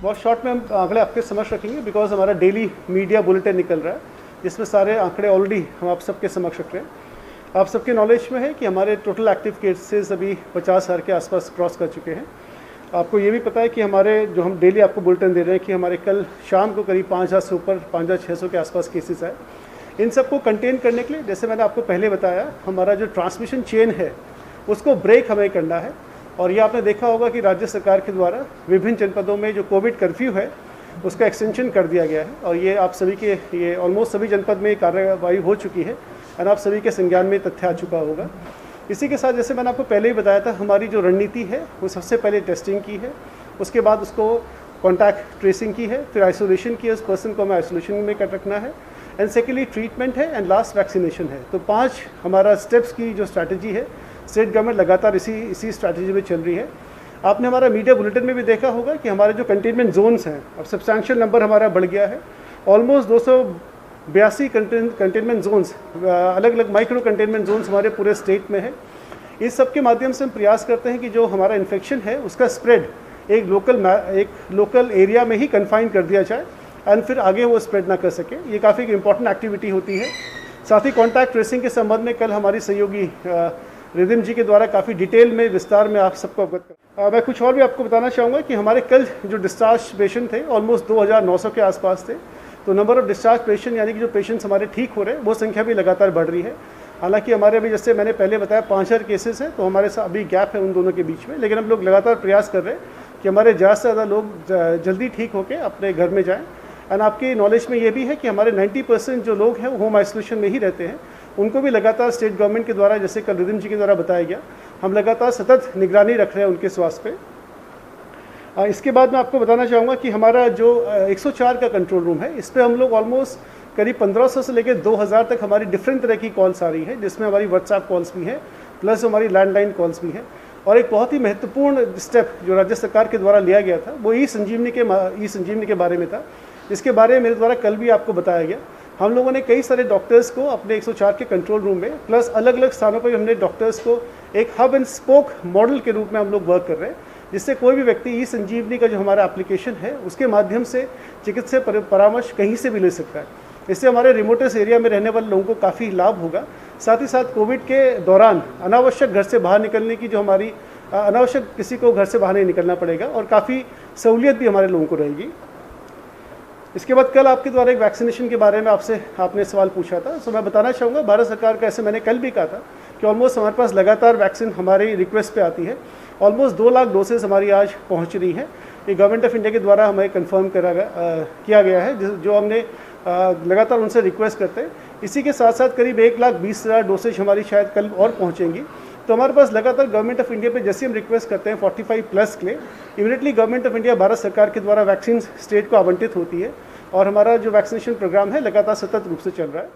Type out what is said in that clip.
बहुत शॉर्ट में हम आंकड़े आपके समक्ष रखेंगे बिकॉज हमारा डेली मीडिया बुलेटिन निकल रहा है जिसमें सारे आंकड़े ऑलरेडी हम आप सबके समक्ष रख रहे हैं। आप सबके नॉलेज में है कि हमारे टोटल एक्टिव केसेस अभी 50,000 के आसपास क्रॉस कर चुके हैं। आपको ये भी पता है कि हमारे जो हम डेली आपको बुलेटिन दे रहे हैं कि हमारे कल शाम को करीब 5,000 से ऊपर 5,600 के आसपास केसेस आए। इन सबको कंटेन करने के लिए जैसे मैंने आपको पहले बताया, हमारा जो ट्रांसमिशन चेन है उसको ब्रेक हमें करना है। और ये आपने देखा होगा कि राज्य सरकार के द्वारा विभिन्न जनपदों में जो कोविड कर्फ्यू है उसका एक्सटेंशन कर दिया गया है और ये आप सभी के ये ऑलमोस्ट सभी जनपद में कार्रवाई हो चुकी है और आप सभी के संज्ञान में तथ्य आ चुका होगा। इसी के साथ जैसे मैंने आपको पहले ही बताया था, हमारी जो रणनीति है वो सबसे पहले टेस्टिंग की है, उसके बाद उसको कॉन्टैक्ट ट्रेसिंग की है, फिर आइसोलेशन की है, उस पर्सन को हमें आइसोलेशन में कर रखना है, एंड सेकेंडली ट्रीटमेंट है, एंड लास्ट वैक्सीनेशन है। तो 5 हमारा स्टेप्स की जो स्ट्रैटेजी है, स्टेट गवर्नमेंट लगातार इसी स्ट्रैटेजी में चल रही है। आपने हमारा मीडिया बुलेटिन में भी देखा होगा कि हमारे जो कंटेनमेंट जोन्स हैं अब सब्सटैंशियल नंबर हमारा बढ़ गया है। ऑलमोस्ट 282 कंटेनमेंट जोन्स, अलग अलग माइक्रो कंटेनमेंट जोन्स हमारे पूरे स्टेट में है। इस सब के माध्यम से हम प्रयास करते हैं कि जो हमारा इन्फेक्शन है उसका स्प्रेड एक लोकल एरिया में ही कन्फाइन कर दिया जाए एंड फिर आगे वो स्प्रेड ना कर सके। ये काफ़ी इंपॉर्टेंट एक्टिविटी होती है। साथ ही कॉन्टैक्ट ट्रेसिंग के संबंध में कल हमारी सहयोगी रिदिम जी के द्वारा काफ़ी डिटेल में विस्तार में आप सबको अवगत कर। मैं कुछ और भी आपको बताना चाहूँगा कि हमारे कल जो डिस्चार्ज पेशेंट थे ऑलमोस्ट 2,900 के आसपास थे। तो नंबर ऑफ डिस्चार्ज पेशेंट यानी कि जो पेशेंट्स हमारे ठीक हो रहे हैं वो संख्या भी लगातार बढ़ रही है। हालांकि हमारे अभी जैसे मैंने पहले बताया 5,000 केसेस हैं, तो हमारे साथ अभी गैप है उन दोनों के बीच में, लेकिन हम लोग लगातार प्रयास कर रहे हैं कि हमारे ज़्यादा से ज़्यादा लोग जल्दी ठीक होकर अपने घर में जाएँ। एंड आपके नॉलेज में ये भी है कि हमारे 90% जो लोग हैं वो होम आइसोलेशन में ही रहते हैं, उनको भी लगातार स्टेट गवर्नमेंट के द्वारा, जैसे कल रिदिम जी के द्वारा बताया गया, हम लगातार सतत निगरानी रख रहे हैं उनके स्वास्थ्य पे। इसके बाद मैं आपको बताना चाहूँगा कि हमारा जो 104 का कंट्रोल रूम है, इस पर हम लोग ऑलमोस्ट करीब 1500 से लेकर 2000 तक हमारी डिफरेंट तरह की कॉल्स आ रही है, जिसमें हमारी व्हाट्सएप कॉल्स भी हैं प्लस हमारी लैंडलाइन कॉल्स भी हैं। और एक बहुत ही महत्वपूर्ण स्टेप जो राज्य सरकार के द्वारा लिया गया था वो ई संजीवनी के बारे में था, जिसके बारे में मेरे द्वारा कल भी आपको बताया गया। हम लोगों ने कई सारे डॉक्टर्स को अपने 104 के कंट्रोल रूम में प्लस अलग अलग स्थानों पर हमने डॉक्टर्स को एक हब एंड स्पोक मॉडल के रूप में हम लोग वर्क कर रहे हैं, जिससे कोई भी व्यक्ति ई संजीवनी का जो हमारा एप्लीकेशन है उसके माध्यम से चिकित्सा परामर्श कहीं से भी ले सकता है। इससे हमारे रिमोटेस्ट एरिया में रहने वाले लोगों को काफ़ी लाभ होगा। साथ ही साथ कोविड के दौरान अनावश्यक घर से बाहर निकलने की जो हमारी अनावश्यक किसी को घर से बाहर नहीं निकलना पड़ेगा और काफ़ी सहूलियत भी हमारे लोगों को रहेगी। इसके बाद कल आपके द्वारा एक वैक्सीनेशन के बारे में आपने सवाल पूछा था, तो मैं बताना चाहूँगा भारत सरकार का, ऐसे मैंने कल भी कहा था कि ऑलमोस्ट हमारे पास लगातार वैक्सीन हमारी रिक्वेस्ट पे आती है। ऑलमोस्ट 2 लाख डोसेज हमारी आज पहुँच रही है। ये गवर्नमेंट ऑफ इंडिया के द्वारा हमें कन्फर्म किया गया है, जो हमने लगातार उनसे रिक्वेस्ट करते हैं। इसी के साथ साथ करीब 1,20,000 डोसेज हमारी शायद कल और पहुँचेंगी। तो हमारे पास लगातार गवर्नमेंट ऑफ इंडिया पे जैसे हम रिक्वेस्ट करते हैं 45+ के लिए, immediately government of India Bharat सरकार के द्वारा वैक्सीन स्टेट को आवंटित होती है और हमारा जो वैक्सीनेशन प्रोग्राम है लगातार सतत रूप से चल रहा है।